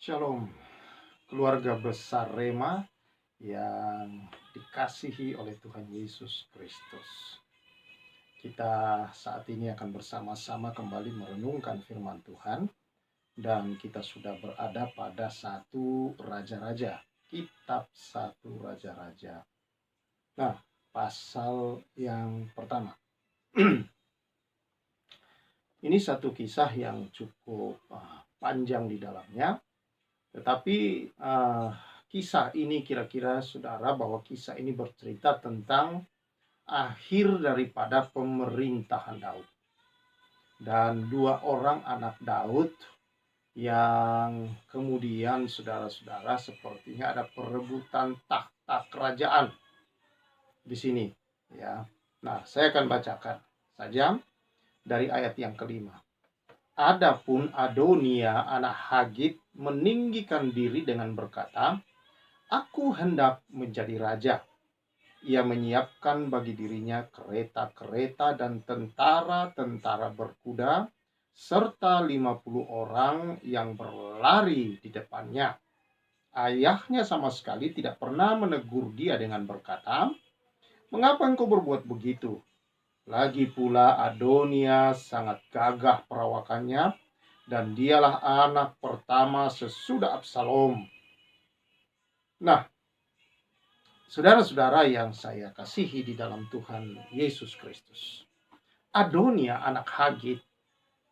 Shalom, keluarga besar Rema yang dikasihi oleh Tuhan Yesus Kristus. Kita saat ini akan bersama-sama kembali merenungkan firman Tuhan, dan kita sudah berada pada satu Raja-Raja, kitab satu Raja-Raja. Nah, pasal yang pertama. Ini satu kisah yang cukup panjang di dalamnya. Tetapi kisah ini kira-kira saudara bahwa kisah ini bercerita tentang akhir daripada pemerintahan Daud. Dan dua orang anak Daud yang kemudian saudara-saudara sepertinya ada perebutan tahta kerajaan di sini. Ya. Nah, saya akan bacakan saja dari ayat yang kelima. Adapun Adonia anak Hagit meninggikan diri dengan berkata, "Aku hendak menjadi raja." Ia menyiapkan bagi dirinya kereta-kereta dan tentara-tentara berkuda, serta 50 orang yang berlari di depannya. Ayahnya sama sekali tidak pernah menegur dia dengan berkata, "Mengapa engkau berbuat begitu?" Lagi pula Adonia sangat gagah perawakannya, dan dialah anak pertama sesudah Absalom. Nah, saudara-saudara yang saya kasihi di dalam Tuhan Yesus Kristus, Adonia anak Hagit,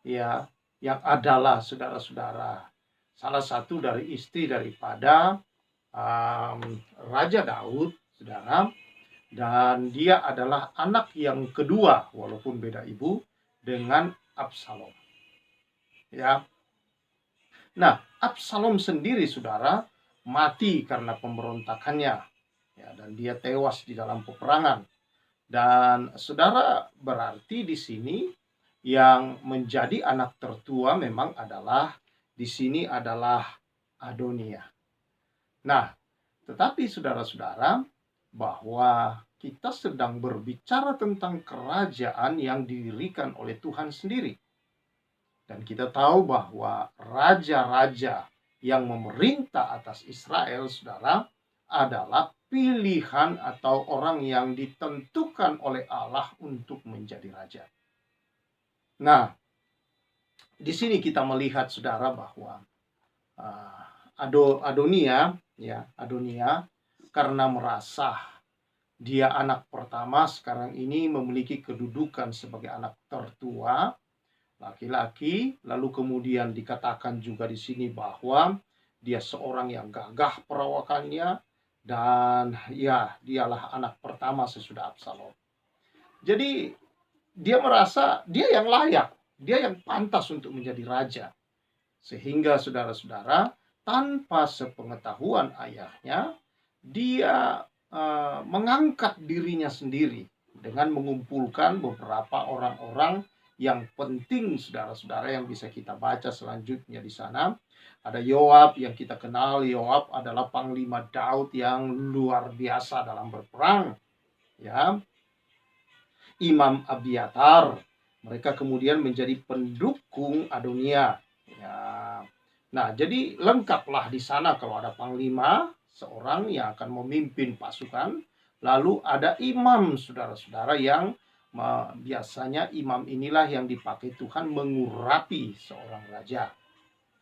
ya, yang adalah saudara-saudara salah satu dari istri daripada Raja Daud, saudara, dan dia adalah anak yang kedua walaupun beda ibu dengan Absalom. Ya. Nah, Absalom sendiri saudara mati karena pemberontakannya. Ya, dan dia tewas di dalam peperangan. Dan saudara berarti di sini yang menjadi anak tertua memang adalah di sini adalah Adonia. Nah, tetapi saudara-saudara bahwa kita sedang berbicara tentang kerajaan yang didirikan oleh Tuhan sendiri. Dan kita tahu bahwa raja-raja yang memerintah atas Israel, saudara, adalah pilihan atau orang yang ditentukan oleh Allah untuk menjadi raja. Nah, di sini kita melihat saudara bahwa Adonia karena merasa dia anak pertama sekarang ini memiliki kedudukan sebagai anak tertua, laki-laki, lalu kemudian dikatakan juga di sini bahwa dia seorang yang gagah perawakannya, dan ya, dialah anak pertama sesudah Absalom. Jadi dia merasa dia yang layak, dia yang pantas untuk menjadi raja. Sehingga saudara-saudara, tanpa sepengetahuan ayahnya, dia mengangkat dirinya sendiri dengan mengumpulkan beberapa orang-orang yang penting, saudara-saudara, yang bisa kita baca selanjutnya di sana. Ada Yoab yang kita kenal. Yoab adalah panglima Daud yang luar biasa dalam berperang. Ya. Imam Abiatar, mereka kemudian menjadi pendukung Adonia. Ya. Nah, jadi lengkaplah di sana kalau ada panglima, seorang yang akan memimpin pasukan. Lalu ada imam, saudara-saudara, yang biasanya imam inilah yang dipakai Tuhan mengurapi seorang raja.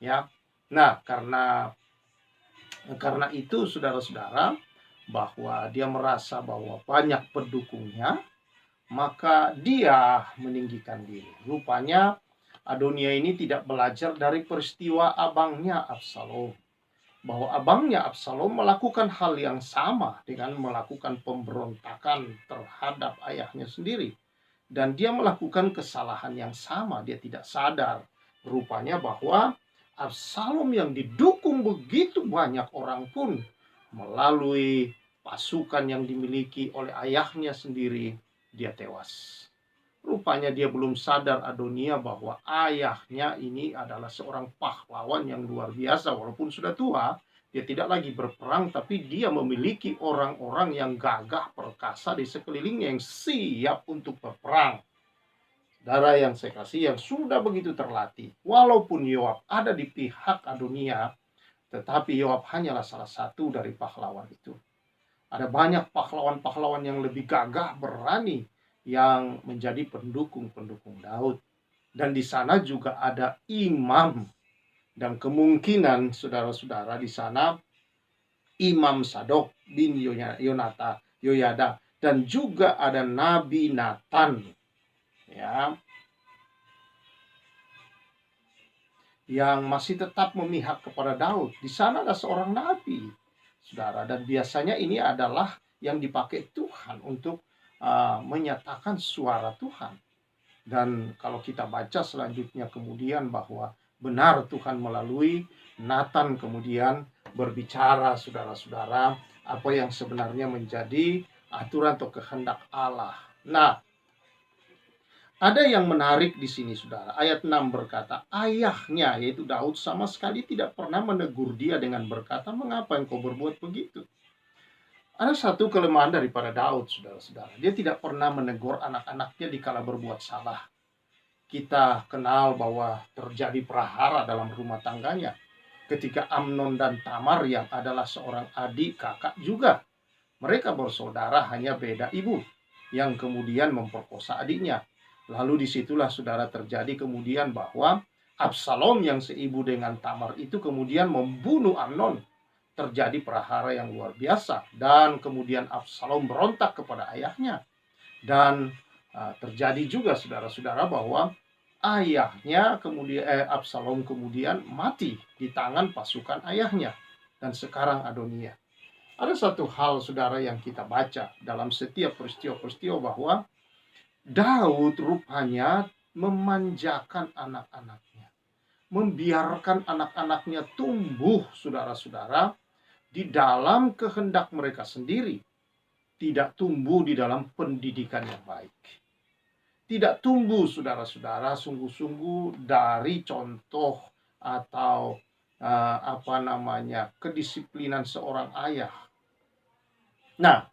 Ya. Nah, karena itu saudara-saudara, bahwa dia merasa bahwa banyak pendukungnya, maka dia meninggikan diri. Rupanya Adonia ini tidak belajar dari peristiwa abangnya Absalom, bahwa abangnya Absalom melakukan hal yang sama dengan melakukan pemberontakan terhadap ayahnya sendiri. Dan dia melakukan kesalahan yang sama, dia tidak sadar rupanya bahwa Absalom yang didukung begitu banyak orang pun melalui pasukan yang dimiliki oleh ayahnya sendiri, dia tewas. Rupanya dia belum sadar Adonia bahwa ayahnya ini adalah seorang pahlawan yang luar biasa. Walaupun sudah tua, dia tidak lagi berperang, tapi dia memiliki orang-orang yang gagah perkasa di sekelilingnya yang siap untuk berperang. Saudara yang saya kasih, yang sudah begitu terlatih. Walaupun Yoab ada di pihak Adonia, Tetapi Yoab hanyalah salah satu dari pahlawan itu. Ada banyak pahlawan-pahlawan yang lebih gagah, berani, yang menjadi pendukung-pendukung Daud. Dan di sana juga ada imam. Dan kemungkinan saudara-saudara di sana Imam Sadok bin Yoyada. Dan juga ada Nabi Nathan. Ya, yang masih tetap memihak kepada Daud. Di sana ada seorang nabi, saudara, dan biasanya ini adalah yang dipakai Tuhan untuk menyatakan suara Tuhan. Dan kalau kita baca selanjutnya kemudian bahwa benar Tuhan melalui Nathan kemudian berbicara, saudara-saudara, apa yang sebenarnya menjadi aturan atau kehendak Allah. Nah, ada yang menarik di sini, saudara. Ayat 6 berkata, ayahnya, yaitu Daud, sama sekali tidak pernah menegur dia dengan berkata, mengapa engkau berbuat begitu? Ada satu kelemahan daripada Daud, saudara-saudara. Dia tidak pernah menegur anak-anaknya dikala berbuat salah. Kita kenal bahwa terjadi prahara dalam rumah tangganya. Ketika Amnon dan Tamar yang adalah seorang adik kakak juga. Mereka bersaudara, hanya beda ibu, yang kemudian memperkosa adiknya. Lalu disitulah, saudara, terjadi kemudian bahwa Absalom yang seibu dengan Tamar itu kemudian membunuh Amnon. Terjadi prahara yang luar biasa. Dan kemudian Absalom berontak kepada ayahnya. Dan terjadi juga, saudara-saudara, bahwa ayahnya kemudian Absalom kemudian mati di tangan pasukan ayahnya. Dan sekarang Adonia. Ada satu hal, saudara, yang kita baca dalam setiap peristiwa-peristiwa bahwa Daud rupanya memanjakan anak-anaknya. Membiarkan anak-anaknya tumbuh, saudara-saudara, di dalam kehendak mereka sendiri. Tidak tumbuh di dalam pendidikan yang baik. Tidak tumbuh, saudara-saudara, sungguh-sungguh dari contoh atau kedisiplinan seorang ayah. Nah,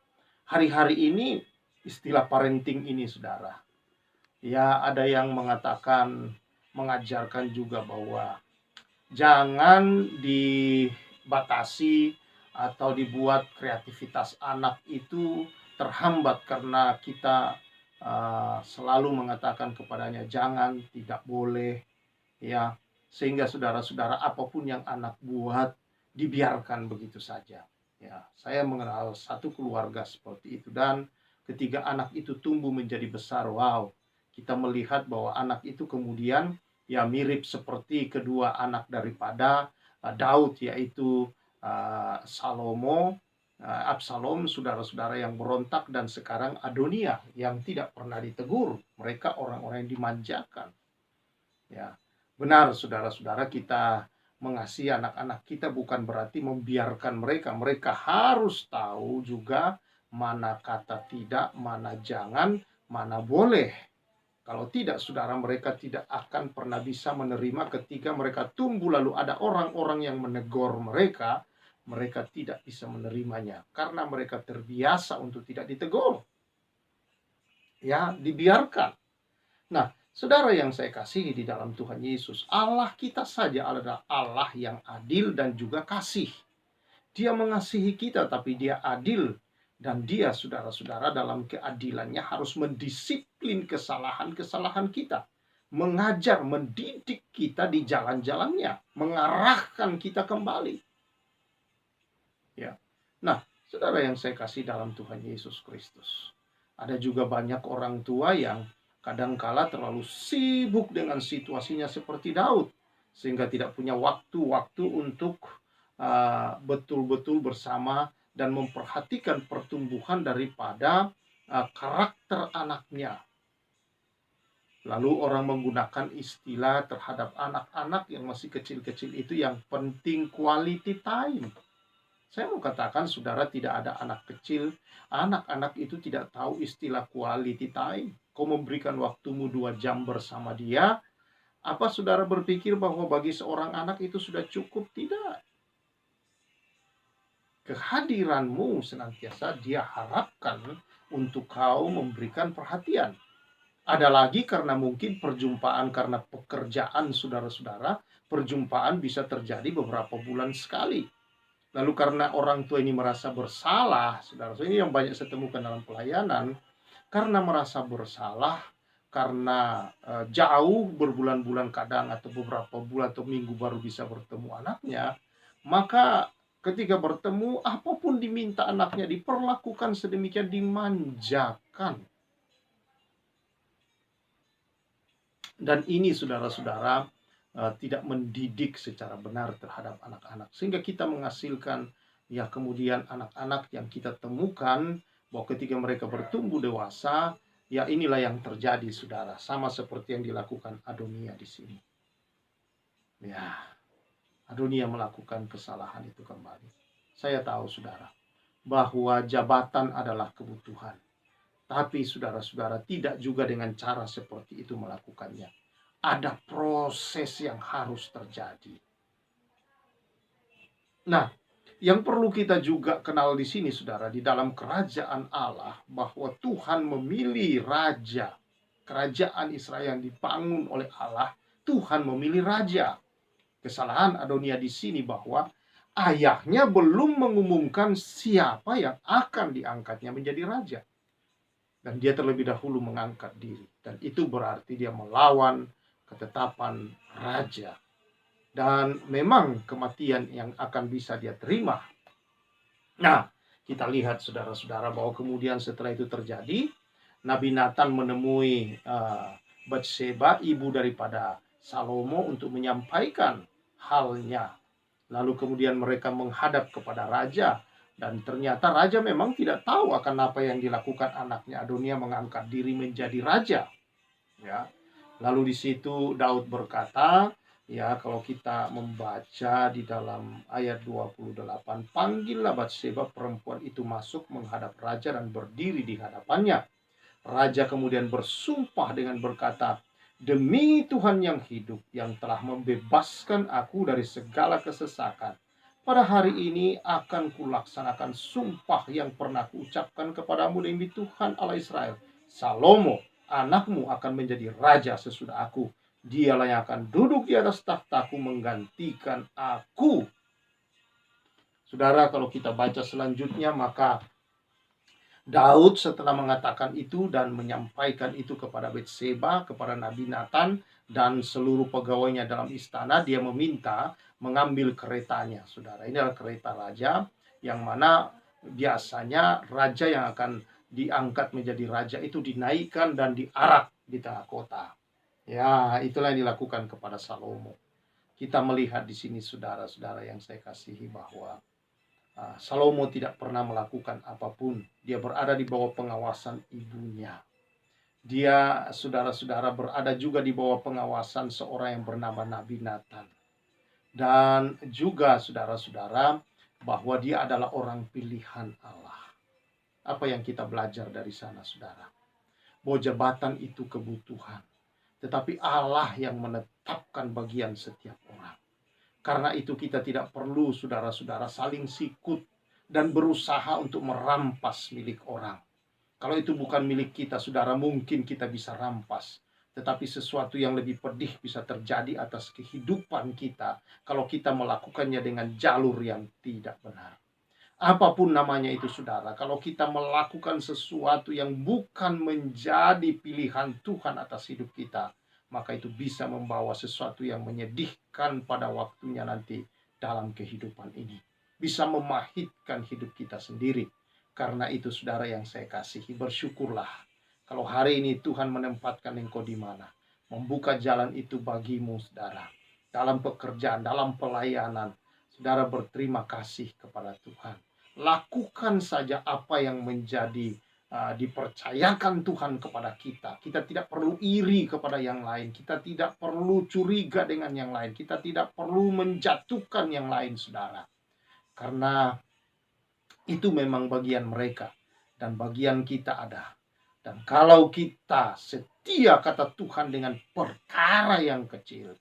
hari-hari ini istilah parenting ini, saudara, ya ada yang mengatakan, mengajarkan juga bahwa jangan dibatasi atau dibuat kreativitas anak itu terhambat karena kita selalu mengatakan kepadanya jangan, tidak boleh, ya, sehingga saudara-saudara apapun yang anak buat dibiarkan begitu saja. Ya, saya mengenal satu keluarga seperti itu, dan ketika anak itu tumbuh menjadi besar, wow, kita melihat bahwa anak itu kemudian ya mirip seperti kedua anak daripada Daud, yaitu Absalom, saudara-saudara, yang berontak, dan sekarang Adonia yang tidak pernah ditegur. Mereka orang-orang yang dimanjakan. Ya, benar, saudara-saudara, kita mengasihi anak-anak kita bukan berarti membiarkan mereka. Mereka harus tahu juga mana kata tidak, mana jangan, mana boleh. Kalau tidak, saudara, mereka tidak akan pernah bisa menerima ketika mereka tumbuh lalu ada orang-orang yang menegur mereka. Mereka tidak bisa menerimanya karena mereka terbiasa untuk tidak ditegur. Ya, dibiarkan. Nah, saudara yang saya kasihi di dalam Tuhan Yesus, Allah kita saja adalah Allah yang adil dan juga kasih. Dia mengasihi kita, tapi dia adil. Dan dia, saudara-saudara, dalam keadilannya harus mendisiplin kesalahan-kesalahan kita. Mengajar, mendidik kita di jalan-jalannya. Mengarahkan kita kembali. Ya. Nah, saudara yang saya kasih dalam Tuhan Yesus Kristus, ada juga banyak orang tua yang kadangkala terlalu sibuk dengan situasinya seperti Daud, sehingga tidak punya waktu-waktu untuk betul-betul bersama dan memperhatikan pertumbuhan daripada karakter anaknya. Lalu orang menggunakan istilah terhadap anak-anak yang masih kecil-kecil itu yang penting quality time. Saya mau katakan, saudara, tidak ada anak kecil, anak-anak itu tidak tahu istilah quality time. Kau memberikan waktumu 2 jam bersama dia, apa saudara berpikir bahwa bagi seorang anak itu sudah cukup? Tidak. Kehadiranmu senantiasa dia harapkan untuk kau memberikan perhatian. Ada lagi karena mungkin perjumpaan karena pekerjaan saudara-saudara, perjumpaan bisa terjadi beberapa bulan sekali. Lalu karena orang tua ini merasa bersalah, saudara, ini yang banyak saya temukan dalam pelayanan, karena merasa bersalah, karena jauh berbulan-bulan kadang atau beberapa bulan atau minggu baru bisa bertemu anaknya, maka ketika bertemu apapun diminta anaknya diperlakukan sedemikian, dimanjakan. Dan ini saudara-saudara tidak mendidik secara benar terhadap anak-anak. Sehingga kita menghasilkan ya kemudian anak-anak yang kita temukan bahwa ketika mereka bertumbuh dewasa, ya inilah yang terjadi saudara. Sama seperti yang dilakukan Adonia di sini. Ya, Adonia melakukan kesalahan itu kembali. Saya tahu saudara, bahwa jabatan adalah kebutuhan. Tapi saudara-saudara tidak juga dengan cara seperti itu melakukannya. Ada proses yang harus terjadi. Nah, yang perlu kita juga kenal di sini saudara, di dalam kerajaan Allah, bahwa Tuhan memilih raja. Kerajaan Israel yang dibangun oleh Allah, Tuhan memilih raja. Kesalahan Adonia di sini bahwa ayahnya belum mengumumkan siapa yang akan diangkatnya menjadi raja. Dan dia terlebih dahulu mengangkat diri. Dan itu berarti dia melawan ketetapan raja. Dan memang kematian yang akan bisa dia terima. Nah, kita lihat saudara-saudara bahwa kemudian setelah itu terjadi, Nabi Nathan menemui Batseba, ibu daripada Salomo, untuk menyampaikan halnya. Lalu kemudian mereka menghadap kepada raja. Dan ternyata raja memang tidak tahu akan apa yang dilakukan anaknya. Adonia mengangkat diri menjadi raja. Ya. Lalu di situ Daud berkata, ya kalau kita membaca di dalam ayat 28, panggillah Batseba, perempuan itu masuk menghadap raja dan berdiri di hadapannya. Raja kemudian bersumpah dengan berkata, demi Tuhan yang hidup yang telah membebaskan aku dari segala kesesakan, pada hari ini akan kulaksanakan sumpah yang pernah kuucapkan kepadamu demi Tuhan Allah Israel. Salomo, anakmu akan menjadi raja sesudah aku. Dialah yang akan duduk di atas takhtaku menggantikan aku. Saudara, kalau kita baca selanjutnya, maka Daud setelah mengatakan itu dan menyampaikan itu kepada Batseba, kepada Nabi Nathan dan seluruh pegawainya dalam istana, dia meminta mengambil keretanya. Saudara, ini adalah kereta raja yang mana biasanya raja yang akan diangkat menjadi raja itu dinaikkan dan diarak di tengah kota. Ya, itulah yang dilakukan kepada Salomo. Kita melihat di sini saudara-saudara yang saya kasihi bahwa Salomo tidak pernah melakukan apapun. Dia berada di bawah pengawasan ibunya. Dia, saudara-saudara, berada juga di bawah pengawasan seorang yang bernama Nabi Nathan. Dan juga, saudara-saudara, bahwa dia adalah orang pilihan Allah. Apa yang kita belajar dari sana, saudara? Bahwa jabatan itu kebutuhan. Tetapi Allah yang menetapkan bagian setiap orang. Karena itu kita tidak perlu saudara-saudara saling sikut dan berusaha untuk merampas milik orang. Kalau itu bukan milik kita, saudara, mungkin kita bisa rampas. Tetapi sesuatu yang lebih pedih bisa terjadi atas kehidupan kita kalau kita melakukannya dengan jalur yang tidak benar. Apapun namanya itu saudara, kalau kita melakukan sesuatu yang bukan menjadi pilihan Tuhan atas hidup kita, maka itu bisa membawa sesuatu yang menyedihkan pada waktunya nanti dalam kehidupan ini. Bisa memahitkan hidup kita sendiri. Karena itu saudara yang saya kasihi, bersyukurlah kalau hari ini Tuhan menempatkan engkau di mana. Membuka jalan itu bagimu saudara. Dalam pekerjaan, dalam pelayanan, saudara berterima kasih kepada Tuhan. Lakukan saja apa yang menjadi dipercayakan Tuhan kepada kita. Kita tidak perlu iri kepada yang lain. Kita tidak perlu curiga dengan yang lain. Kita tidak perlu menjatuhkan yang lain, saudara. Karena itu memang bagian mereka. Dan bagian kita ada. Dan kalau kita setia kata Tuhan dengan perkara yang kecil,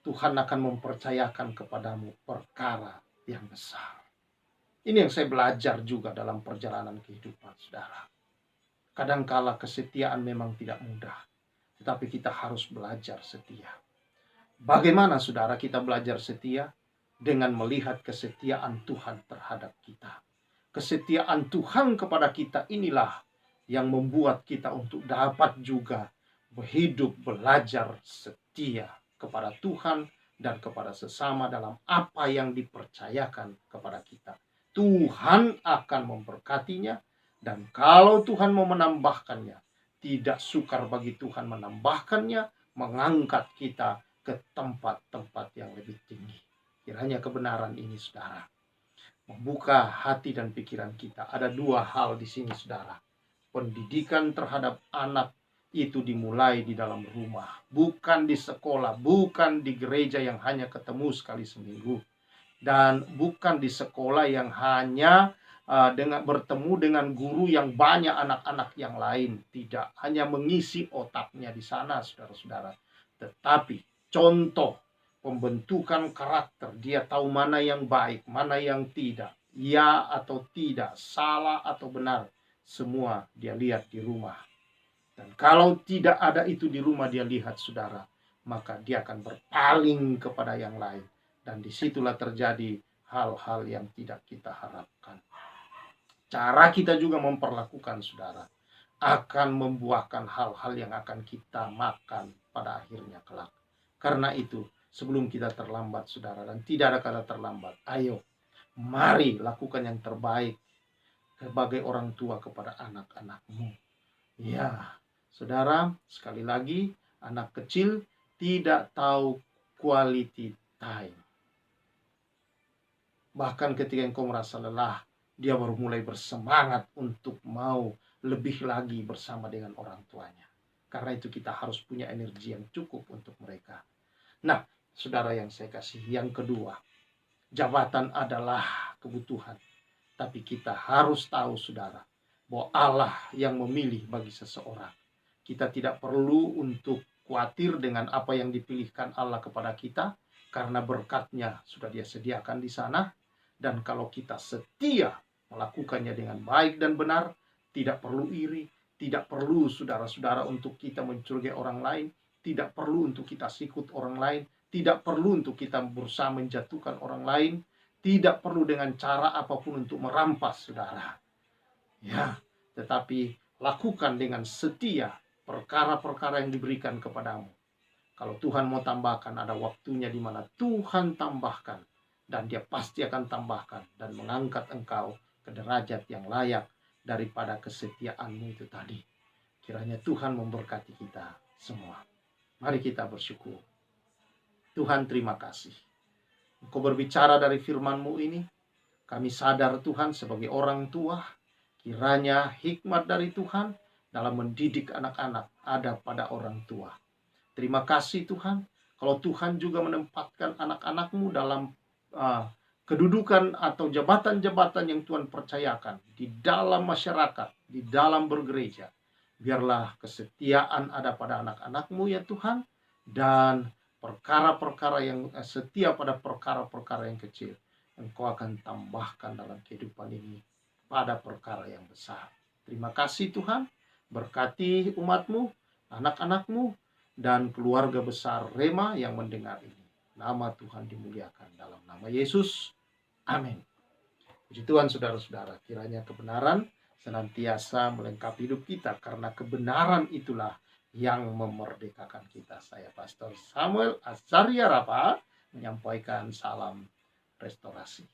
Tuhan akan mempercayakan kepadamu perkara yang besar. Ini yang saya belajar juga dalam perjalanan kehidupan, saudara. Kadangkala kesetiaan memang tidak mudah, tetapi kita harus belajar setia. Bagaimana saudara kita belajar setia? Dengan melihat kesetiaan Tuhan terhadap kita. Kesetiaan Tuhan kepada kita inilah yang membuat kita untuk dapat juga hidup belajar setia kepada Tuhan dan kepada sesama dalam apa yang dipercayakan kepada kita. Tuhan akan memberkatinya, dan kalau Tuhan mau menambahkannya, tidak sukar bagi Tuhan menambahkannya, mengangkat kita ke tempat-tempat yang lebih tinggi. Kiranya kebenaran ini, saudara, membuka hati dan pikiran kita. Ada dua hal di sini, saudara. Pendidikan terhadap anak itu dimulai di dalam rumah, bukan di sekolah, bukan di gereja yang hanya ketemu sekali seminggu, dan bukan di sekolah yang hanya dengan bertemu dengan guru yang banyak anak-anak yang lain. Tidak hanya mengisi otaknya di sana, saudara-saudara, tetapi contoh pembentukan karakter. Dia tahu mana yang baik, mana yang tidak, ya atau tidak, salah atau benar, semua dia lihat di rumah. Dan kalau tidak ada itu di rumah dia lihat, saudara, maka dia akan berpaling kepada yang lain. Dan disitulah terjadi hal-hal yang tidak kita harapkan. Cara kita juga memperlakukan, saudara, akan membuahkan hal-hal yang akan kita makan pada akhirnya kelak. Karena itu, sebelum kita terlambat, saudara, dan tidak ada kata terlambat, ayo, mari lakukan yang terbaik sebagai orang tua kepada anak-anakmu. Ya, saudara, sekali lagi, anak kecil tidak tahu quality time. Bahkan ketika engkau merasa lelah, dia baru mulai bersemangat untuk mau lebih lagi bersama dengan orang tuanya. Karena itu kita harus punya energi yang cukup untuk mereka. Nah, saudara yang saya kasih, yang kedua, jabatan adalah kebutuhan. Tapi kita harus tahu, saudara, bahwa Allah yang memilih bagi seseorang. Kita tidak perlu untuk khawatir dengan apa yang dipilihkan Allah kepada kita, karena berkatnya sudah Dia sediakan di sana. Dan kalau kita setia melakukannya dengan baik dan benar, tidak perlu iri, tidak perlu saudara-saudara untuk kita mencurigai orang lain, tidak perlu untuk kita sikut orang lain, tidak perlu untuk kita berusaha menjatuhkan orang lain, tidak perlu dengan cara apapun untuk merampas, saudara. Ya, tetapi lakukan dengan setia perkara-perkara yang diberikan kepadamu. Kalau Tuhan mau tambahkan, ada waktunya di mana Tuhan tambahkan. Dan Dia pasti akan tambahkan dan mengangkat engkau ke derajat yang layak daripada kesetiaanmu itu tadi. Kiranya Tuhan memberkati kita semua. Mari kita bersyukur. Tuhan, terima kasih. Engkau berbicara dari firman-Mu ini. Kami sadar, Tuhan, sebagai orang tua, kiranya hikmat dari Tuhan dalam mendidik anak-anak ada pada orang tua. Terima kasih, Tuhan. Kalau Tuhan juga menempatkan anak-anak-Mu dalam kedudukan atau jabatan-jabatan yang Tuhan percayakan di dalam masyarakat, di dalam bergereja, biarlah kesetiaan ada pada anak-anak-Mu, ya Tuhan, dan perkara-perkara yang setia pada perkara-perkara yang kecil, Engkau akan tambahkan dalam kehidupan ini pada perkara yang besar. Terima kasih, Tuhan. Berkati umat-Mu, anak-anak-Mu, dan keluarga besar Rema yang mendengar ini. Nama Tuhan dimuliakan dalam nama Yesus. Amin. Puji Tuhan, saudara-saudara. Kiranya kebenaran senantiasa melengkapi hidup kita, karena kebenaran itulah yang memerdekakan kita. Saya Pastor Samuel Azaria Rapa menyampaikan salam restorasi.